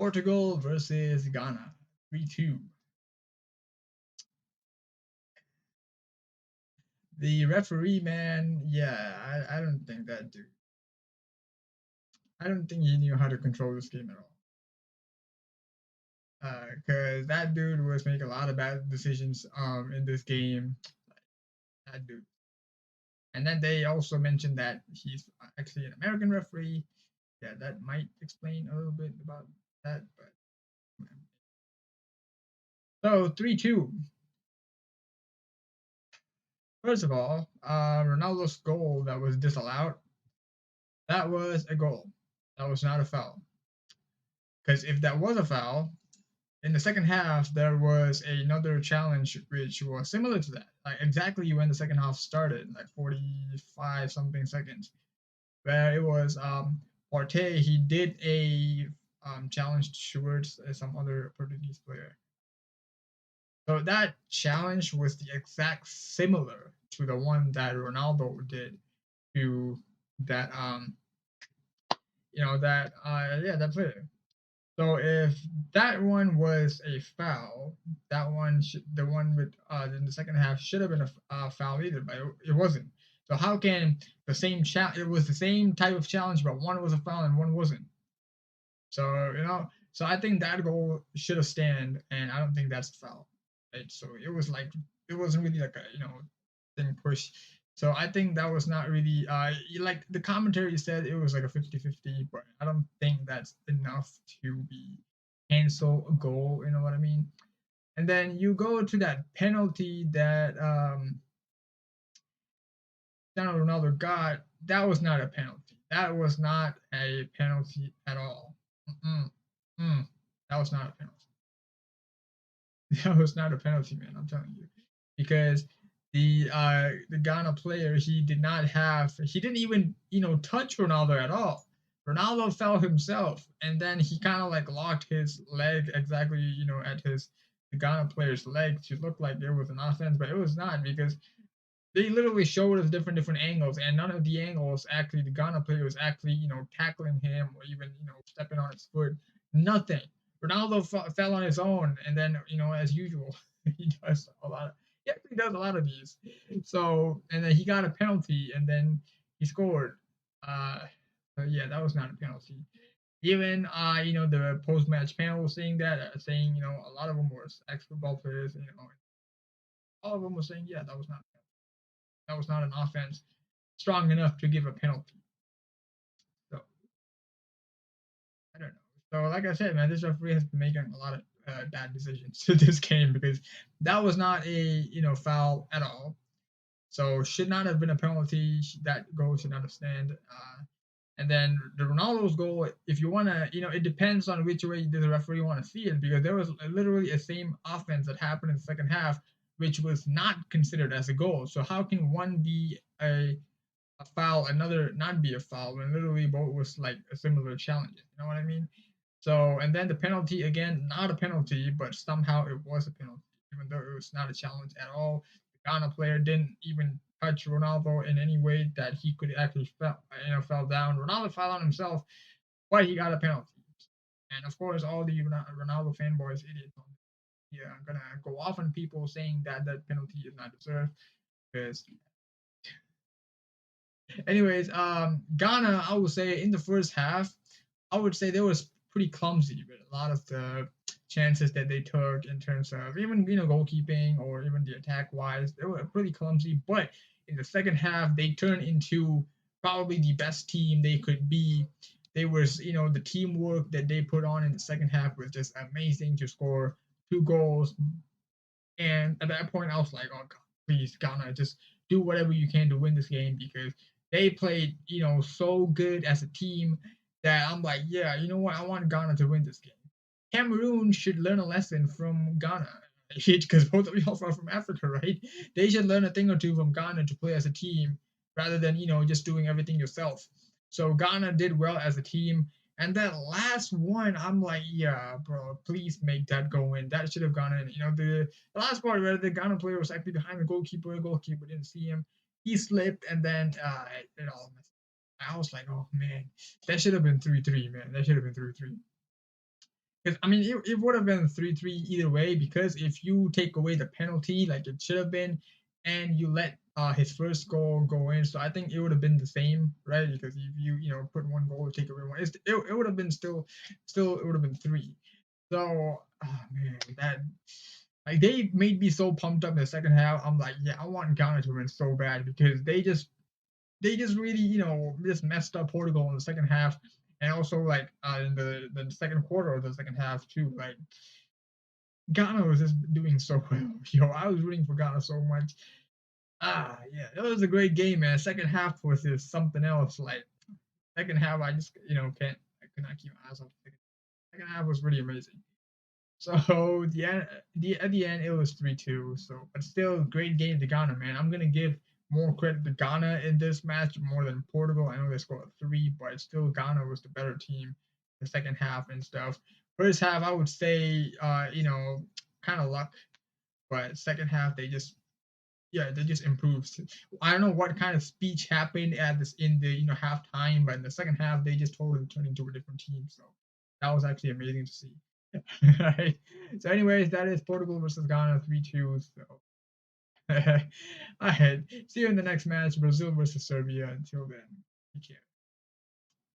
Portugal versus Ghana, 3-2. The referee, man, yeah, I don't think that dude. I don't think he knew how to control this game at all. Because that dude was making a lot of bad decisions in this game. That dude. And then they also mentioned that he's actually an American referee. Yeah, that might explain a little bit about that. But so 3-2. First of all, Ronaldo's goal that was disallowed. That was a goal. That was not a foul. Because if that was a foul, in the second half there was another challenge which was similar to that, like exactly when the second half started, like 45 something seconds, where it was Partey. He did a challenge towards some other Portuguese player. So that challenge was the exact similar to the one that Ronaldo did to that that player. So if that one was a foul, that one the one with in the second half should have been a foul either, but it wasn't. So how can the same it was the same type of challenge, but one was a foul and one wasn't. So so I think that goal should have stand, and I don't think that's a foul. Right? So it was like it wasn't really like a thing push. So I think that was not really like the commentary said it was like a 50-50, but I don't think that's enough to be cancel a goal, you know what I mean? And then you go to that penalty that Cristiano Ronaldo got. That was not a penalty. That was not a penalty at all. Mm-mm. Mm. That was not a penalty. That was not a penalty, man. I'm telling you, because the Ghana player, he didn't even touch Ronaldo at all. Ronaldo fell himself, and then he kind of like locked his leg exactly at the Ghana player's leg to look like there was an offense, but it was not, because they literally showed us different angles, and none of the angles actually the Ghana player was actually tackling him or even stepping on his foot. Nothing. Ronaldo fell on his own, and then as usual, he does a lot. He actually does a lot of these. So and then he got a penalty, and then he scored. Uh, so yeah, that was not a penalty. Even the post match panel was saying that, saying a lot of them were ex football players, all of them were saying yeah, that was not an offense strong enough to give a penalty. So I don't know. So like I said, man, this referee has been making a lot of bad decisions to this game, because that was not a foul at all. So should not have been a penalty. That goal should not have stand. And then the Ronaldo's goal, if you wanna, it depends on which way the referee want to see it, because there was literally a same offense that happened in the second half, which was not considered as a goal. So how can one be a foul, another not be a foul, when literally both was like a similar challenge? You know what I mean? So and then the penalty, again, not a penalty, but somehow it was a penalty, even though it was not a challenge at all. The Ghana player didn't even touch Ronaldo in any way that he could actually fell down. Ronaldo fell on himself, but he got a penalty. And of course, all the Ronaldo fanboys, idiots, yeah, I'm gonna go off on people saying that that penalty is not deserved, because anyways, Ghana, I would say in the first half, I would say they was pretty clumsy with a lot of the chances that they took in terms of even goalkeeping or even the attack wise. They were pretty clumsy, but in the second half they turned into probably the best team they could be. They was the teamwork that they put on in the second half was just amazing to score two goals. And at that point, I was like, oh, God, please, Ghana, just do whatever you can to win this game, because they played, so good as a team that I'm like, yeah, you know what? I want Ghana to win this game. Cameroon should learn a lesson from Ghana, because both of y'all are from Africa, right? They should learn a thing or two from Ghana to play as a team rather than, just doing everything yourself. So Ghana did well as a team. And that last one, I'm like, yeah, bro, please make that go in. That should have gone in. The last part where the Ghana player was actually behind the goalkeeper didn't see him. He slipped, and then it all messed up. I was like, oh man, that should have been 3-3, man. That should have been 3-3. Because I mean, it would have been 3-3 either way. Because if you take away the penalty, like it should have been, and you let his first goal go in, so I think it would have been the same, right? Because if you know put one goal, take away one, it would have been still it would have been three. So oh man, that like they made me so pumped up in the second half. I'm like, yeah, I want Ghana to win so bad because they just really, just messed up Portugal in the second half, and also like in the second quarter of the second half too. Like Ghana was just doing so well. Yo, I was rooting for Ghana so much. Yeah, it was a great game, man. Second half was just something else. Like second half, I just I could not keep my eyes off the second half was really amazing. So at the end it was 3-2. So but still great game to Ghana, man. I'm gonna give more credit to Ghana in this match more than Portugal. I know they scored three, but still Ghana was the better team the second half and stuff. First half I would say kind of luck, but second half they just improved. I don't know what kind of speech happened at this in the halftime, but in the second half they just totally turned into a different team. So that was actually amazing to see. Right. So, anyways, that is Portugal versus Ghana 3-2. So, all right. See you in the next match, Brazil versus Serbia. Until then, take care.